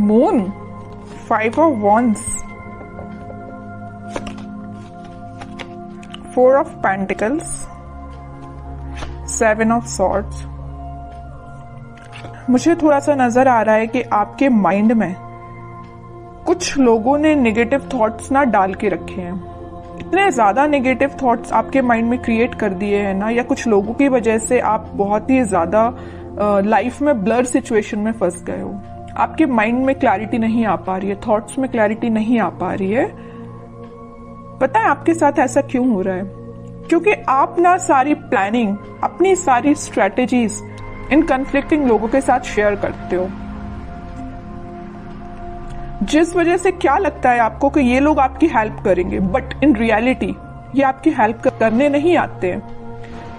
Moon, 5 of wands, 4 of pentacles, 7 of swords। मुझे थोड़ा सा नजर आ रहा है कि आपके माइंड में कुछ लोगों ने नेगेटिव थॉट्स ना डाल के रखे हैं। इतने ज्यादा नेगेटिव थॉट्स आपके माइंड में क्रिएट कर दिए हैं ना, या कुछ लोगों की वजह से आप बहुत ही ज्यादा लाइफ में ब्लर सिचुएशन में फंस गए हो। आपके माइंड में क्लैरिटी नहीं आ पा रही है, थॉट्स में क्लैरिटी नहीं आ पा रही है। पता है आपके साथ ऐसा क्यों हो रहा है? क्योंकि आप ना सारी प्लानिंग, अपनी सारी स्ट्रेटेजीज इन कन्फ्लिक्टिंग लोगों के साथ शेयर करते हो, जिस वजह से क्या लगता है आपको कि ये लोग आपकी हेल्प करेंगे, बट इन रियलिटी ये आपकी हेल्प करने नहीं आते हैं।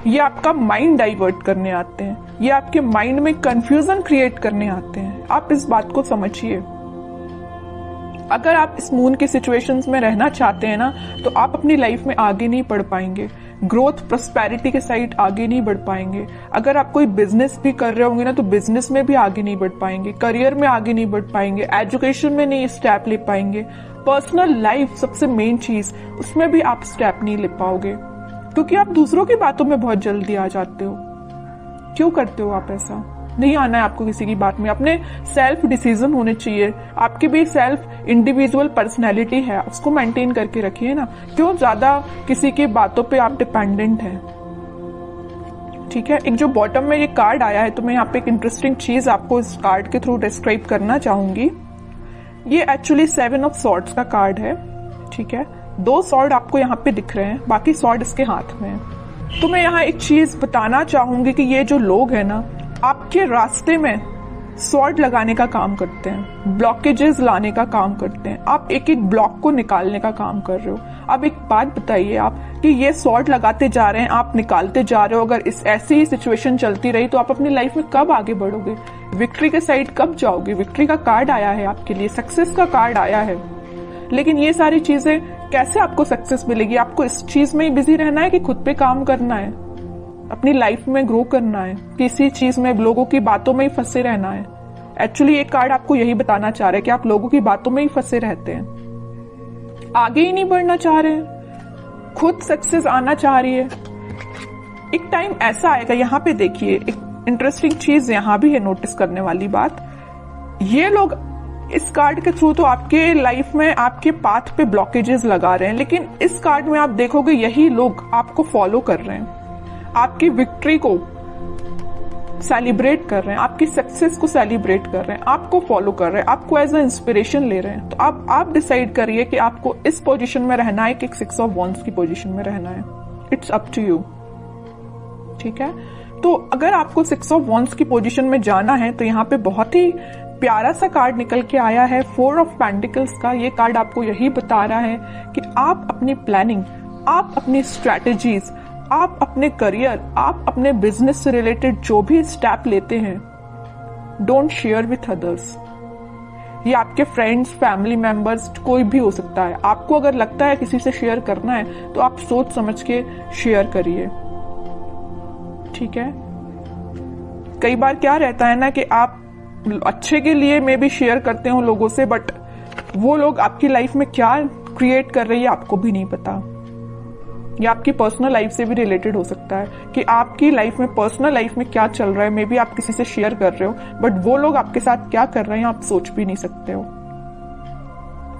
ये आपका माइंड डाइवर्ट करने आते हैं, ये आपके माइंड में कंफ्यूजन क्रिएट करने आते हैं। आप इस बात को समझिए। अगर आप इस मून की सिचुएशंस में रहना चाहते हैं ना, तो आप अपनी लाइफ में आगे नहीं बढ़ पाएंगे, ग्रोथ प्रोस्पेरिटी के साइड आगे नहीं बढ़ पाएंगे। अगर आप कोई बिजनेस भी कर रहे होंगे ना, तो बिजनेस में भी आगे नहीं बढ़ पाएंगे, करियर में आगे नहीं बढ़ पाएंगे, एजुकेशन में नहीं स्टेप ले पाएंगे, पर्सनल लाइफ सबसे मेन चीज, उसमें भी आप स्टेप नहीं ले पाओगे, क्योंकि आप दूसरों की बातों में बहुत जल्दी आ जाते हो। क्यों करते हो आप ऐसा? नहीं आना है आपको किसी की बात में। अपने सेल्फ डिसीजन होने चाहिए। आपकी भी सेल्फ इंडिविजुअल पर्सनैलिटी है, उसको मेंटेन करके रखिए ना। क्यों ज्यादा किसी की बातों पे आप डिपेंडेंट हैं? ठीक है, एक जो बॉटम में ये कार्ड आया है, तो मैं यहाँ पे एक इंटरेस्टिंग चीज आपको इस कार्ड के थ्रू डिस्क्राइब करना चाहूंगी। ये एक्चुअली 7 ऑफ सॉर्ड्स का कार्ड है। ठीक है, 2 सॉर्ड आपको यहाँ पे दिख रहे हैं, बाकी सॉर्ड इसके हाथ में है। तो मैं यहाँ एक चीज बताना चाहूंगी कि ये जो लोग हैं ना, आपके रास्ते में सॉर्ड लगाने का काम करते हैं, ब्लॉकेजेस लाने का काम करते हैं। आप एक एक ब्लॉक को निकालने का काम कर रहे हो। अब एक बात बताइए आप कि ये सॉर्ड लगाते जा रहे हैं, आप निकालते जा रहे हो। अगर इस ऐसी ही सिचुएशन चलती रही तो आप अपनी लाइफ में कब आगे बढ़ोगे? विक्ट्री के साइड कब जाओगे? विक्ट्री का कार्ड आया है आपके लिए, सक्सेस का कार्ड आया है, लेकिन ये सारी चीजें कैसे आपको सक्सेस मिलेगी? आपको इस चीज में ही बिजी रहना है कि खुद पे काम करना है, अपनी लाइफ में ग्रो करना है, किसी चीज में लोगों की बातों में ही फंसे रहना है? एक्चुअली एक कार्ड आपको यही बताना चाह रहा है कि आप लोगों की बातों में ही फंसे रहते हैं, आगे ही नहीं बढ़ना चाह रहे हैं, खुद सक्सेस आना चाह रही है। एक टाइम ऐसा आएगा, यहाँ पे देखिए एक इंटरेस्टिंग चीज यहाँ भी है नोटिस करने वाली बात। ये लोग इस कार्ड के थ्रू तो आपके लाइफ में आपके पाथ पे ब्लॉकेजेस लगा रहे हैं, लेकिन इस कार्ड में आप देखोगे यही लोग आपको फॉलो कर रहे हैं, आपकी विक्ट्री को सेलिब्रेट कर रहे हैं, आपकी सक्सेस को सेलिब्रेट कर रहे हैं, आपको फॉलो कर रहे हैं, आपको एज अ इंस्पिरेशन ले रहे हैं। तो आप डिसाइड करिए कि आपको इस पोजीशन में रहना है कि 6 ऑफ वॉन्ड्स की पोजीशन में रहना है। It's up to you. ठीक है, तो अगर आपको 6 ऑफ वॉन्ड्स की पोजीशन में जाना है, तो यहाँ पे बहुत ही प्यारा सा कार्ड निकल के आया है, 4 ऑफ पेंटिकल्स का। ये कार्ड आपको यही बता रहा है कि आप अपनी प्लानिंग, आप अपनी स्ट्रैटेजीज, आप अपने करियर, आप अपने बिजनेस से रिलेटेड जो भी स्टेप लेते हैं, डोंट शेयर विथ अदर्स। ये आपके फ्रेंड्स, फैमिली मेंबर्स, कोई भी हो सकता है। आपको अगर लगता है किसी से शेयर करना है, तो आप सोच समझ के शेयर करिए। ठीक है, कई बार क्या रहता है ना कि आप अच्छे के लिए मे भी शेयर करते हो लोगों से, बट वो लोग आपकी लाइफ में क्या क्रिएट कर रही है आपको भी नहीं पता। या आपकी पर्सनल लाइफ से भी रिलेटेड हो सकता है कि आपकी लाइफ में, पर्सनल लाइफ में क्या चल रहा है, मे बी आप किसी से शेयर कर रहे हो, बट वो लोग आपके साथ क्या कर रहे हैं आप सोच भी नहीं सकते हो।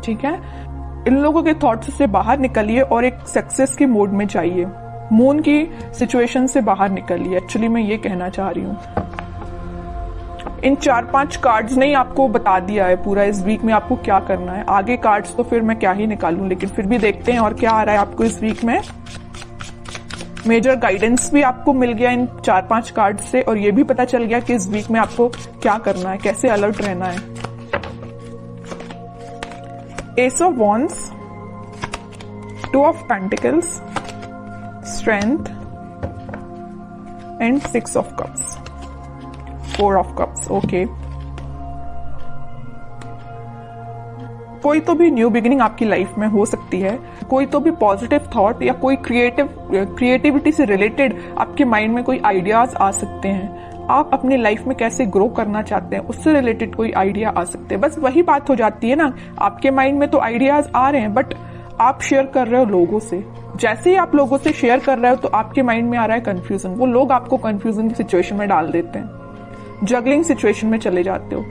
ठीक है, इन लोगों के थॉट्स से बाहर निकलिए और एक सक्सेस के मोड में जाइए। मून की सिचुएशन से बाहर निकलिए, एक्चुअली मैं ये कहना चाह रही हूँ। इन 4-5 कार्ड्स ने ही आपको बता दिया है पूरा इस वीक में आपको क्या करना है। आगे कार्ड्स तो फिर मैं क्या ही निकालूं, लेकिन फिर भी देखते हैं और क्या आ रहा है आपको इस वीक में। मेजर गाइडेंस भी आपको मिल गया इन 4-5 कार्ड से, और ये भी पता चल गया कि इस वीक में आपको क्या करना है, कैसे अलर्ट रहना है। S of wands, 2 of pentacles, strength and 6 of cups, 4 of cups. Okay, कोई तो भी न्यू बिगिनिंग आपकी लाइफ में हो सकती है, कोई तो भी पॉजिटिव थॉट या कोई क्रिएटिविटी से रिलेटेड आपके माइंड में कोई आइडियाज आ सकते हैं। आप अपनी लाइफ में कैसे ग्रो करना चाहते हैं उससे रिलेटेड कोई आइडिया आ सकते हैं। बस वही बात हो जाती है ना, आपके माइंड में तो आइडियाज आ रहे हैं बट आप शेयर कर रहे हो लोगों से। जैसे ही आप लोगों से शेयर कर रहे हो तो आपके माइंड में आ रहा है कंफ्यूजन, वो लोग आपको कंफ्यूजन की सिचुएशन में डाल देते हैं, जगलिंग सिचुएशन में चले जाते हो।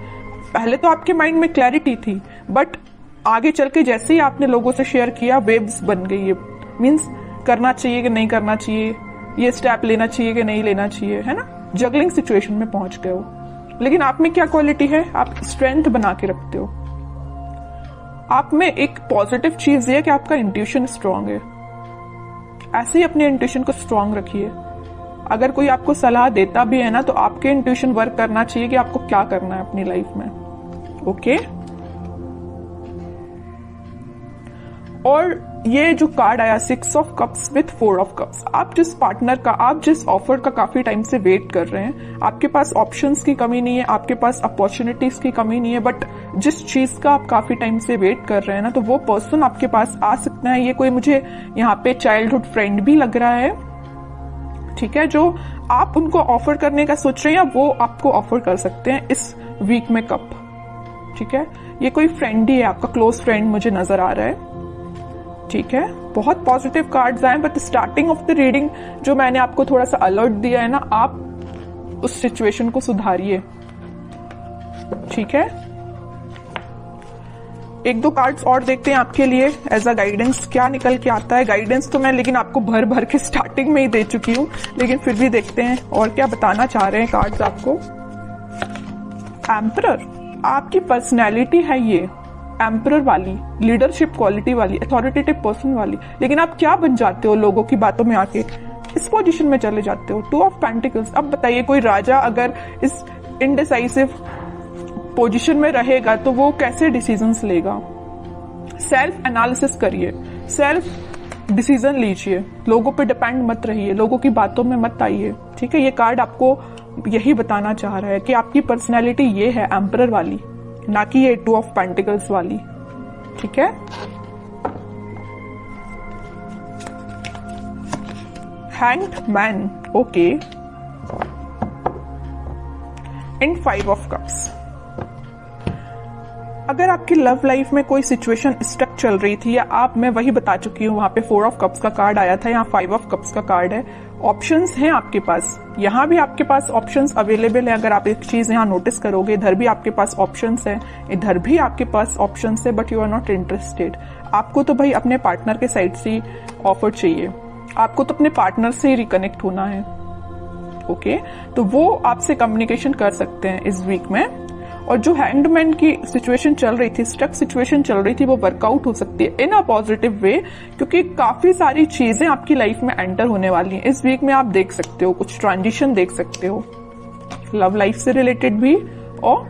पहले तो आपके माइंड में क्लैरिटी थी बट आगे चल के जैसे ही आपने लोगों से शेयर किया वेव्स बन गई है, मीन्स करना चाहिए कि नहीं करना चाहिए, ये स्टेप लेना चाहिए कि नहीं लेना चाहिए, है ना, जगलिंग सिचुएशन में पहुंच गए हो। लेकिन आप में क्या क्वालिटी है, आप स्ट्रेंथ बना के रखते हो। आप में एक पॉजिटिव चीज ये है कि आपका इंट्यूशन स्ट्रांग है। ऐसे ही अपने इंट्यूशन को स्ट्रांग रखिए। अगर कोई आपको सलाह देता भी है ना तो आपके इंट्यूशन वर्क करना चाहिए कि आपको क्या करना है अपनी लाइफ में। ओके, और ये जो कार्ड आया 6 of cups with 4 of cups, आप जिस पार्टनर का, आप जिस ऑफर का काफी टाइम से वेट कर रहे हैं, आपके पास ऑप्शंस की कमी नहीं है, आपके पास अपॉर्चुनिटीज की कमी नहीं है, बट जिस चीज का आप काफी टाइम से वेट कर रहे हैं ना, तो वो पर्सन आपके पास आ सकता है। ये कोई मुझे यहाँ पे चाइल्डहुड फ्रेंड भी लग रहा है, ठीक है, जो आप उनको ऑफर करने का सोच रहे हैं, वो आपको ऑफर कर सकते हैं इस वीक में कप, ठीक है। ये कोई फ्रेंड ही है, आपका क्लोज फ्रेंड मुझे नजर आ रहा है, ठीक है। बहुत पॉजिटिव कार्ड्स आए but starting of the reading जो मैंने आपको थोड़ा सा अलर्ट दिया है ना, आप उस सिचुएशन को सुधारिए, ठीक है। एक दो कार्ड्स और देखते हैं आपके लिए एज अ गाइडेंस, क्या निकल के आता है। गाइडेंस तो मैं लेकिन आपको भर भर के स्टार्टिंग में ही दे चुकी हूं, लेकिन फिर भी देखते हैं और क्या बताना चाह रहे हैं कार्ड्स आपको। एम्परर, आपकी पर्सनैलिटी है ये एम्परर वाली, लीडरशिप क्वालिटी वाली, अथॉरिटेटिव पर्सन वाली, लेकिन आप क्या बन जाते हो लोगों की बातों में आके, इस पोजीशन में चले जाते हो। 2 ऑफ पेंटिकल्स, अब बताइए कोई राजा अगर इस इनडिसाइसिव पोजीशन में रहेगा तो वो कैसे डिसीजंस लेगा। सेल्फ एनालिसिस करिए, सेल्फ डिसीजन लीजिए, लोगों पे डिपेंड मत रहिए, लोगों की बातों में मत आइए, ठीक है। ये कार्ड आपको यही बताना चाह रहा है कि आपकी पर्सनैलिटी ये है एम्परर वाली, ना कि ये 2 ऑफ पेंटिकल्स वाली, ठीक है। Hanged man, okay, and 5 of cups. अगर आपकी लव लाइफ में कोई सिचुएशन स्टक चल रही थी, या आप, मैं वही बता चुकी हूं, वहां पे 4 ऑफ कप्स का कार्ड आया था, यहाँ 5 ऑफ कप्स का कार्ड है। ऑप्शंस हैं आपके पास, यहाँ भी आपके पास ऑप्शंस अवेलेबल है। अगर आप एक चीज यहाँ नोटिस करोगे, इधर भी आपके पास ऑप्शंस है, इधर भी आपके पास ऑप्शंस है, but you are not interested. आपको तो भाई अपने पार्टनर के साइड से ऑफर चाहिए, आपको तो अपने पार्टनर से ही रिकनेक्ट होना है, ओके। तो वो आपसे कम्युनिकेशन कर सकते हैं इस वीक में। और जो हैंगमैन की सिचुएशन चल रही थी, स्टक सिचुएशन चल रही थी, वो वर्कआउट हो सकती है इन अ पॉजिटिव वे, क्योंकि काफी सारी चीजें आपकी लाइफ में एंटर होने वाली हैं इस वीक में। आप देख सकते हो कुछ ट्रांजिशन देख सकते हो, लव लाइफ से रिलेटेड भी और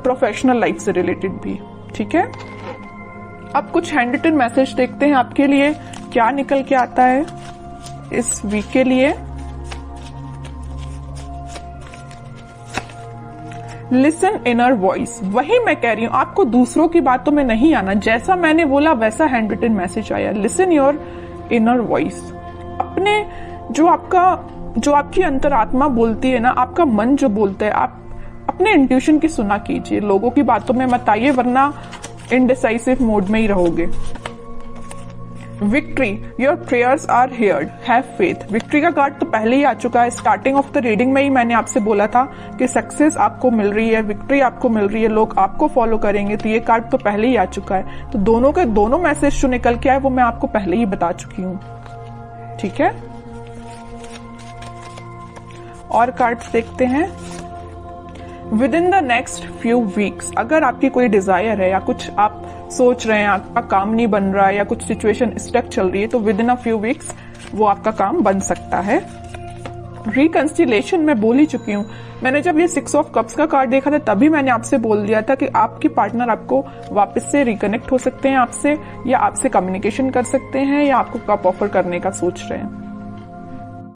प्रोफेशनल लाइफ से रिलेटेड भी, ठीक है। अब कुछ हैंड रिटन मैसेज देखते हैं आपके लिए क्या निकल के आता है इस वीक के लिए। लिसन इनर वॉइस, वही मैं कह रही हूं, आपको दूसरों की बातों में नहीं आना, जैसा मैंने बोला वैसा हैंड रिटन मैसेज आया। लिसन योर इनर वॉइस, अपने जो आपकी अंतरात्मा बोलती है ना, आपका मन जो बोलता है, आप अपने इंट्यूशन की सुना कीजिए, लोगों की बातों में मत आइए, वरना इनडिसाइसिव मोड में ही रहोगे। Victory, your prayers are heard, have faith. Victory का कार्ड तो पहले ही आ चुका है, स्टार्टिंग ऑफ द रीडिंग में ही मैंने आपसे बोला था कि सक्सेस आपको मिल रही है, विक्ट्री आपको मिल रही है, लोग आपको फॉलो करेंगे, तो ये कार्ड तो पहले ही आ चुका है। तो दोनों के दोनों मैसेज जो निकल के आए वो मैं आपको पहले ही बता चुकी हूं, ठीक है। और कार्ड्स देखते हैं। With in the next few weeks, अगर आपकी कोई डिजायर है या कुछ आप सोच रहे हैं, आपका काम नहीं बन रहा है या कुछ सिचुएशन स्टक चल रही है, तो with in a few weeks वो आपका काम बन सकता है। रिकंसिलेशन मैं बोल ही चुकी हूँ, मैंने जब ये 6 ऑफ कप्स का कार्ड देखा था तभी मैंने आपसे बोल दिया था कि आपकी पार्टनर आपको वापस से रिकनेक्ट हो सकते हैं आपसे, या आपसे कम्युनिकेशन कर सकते हैं, या आपको कप ऑफर करने का सोच रहे हैं।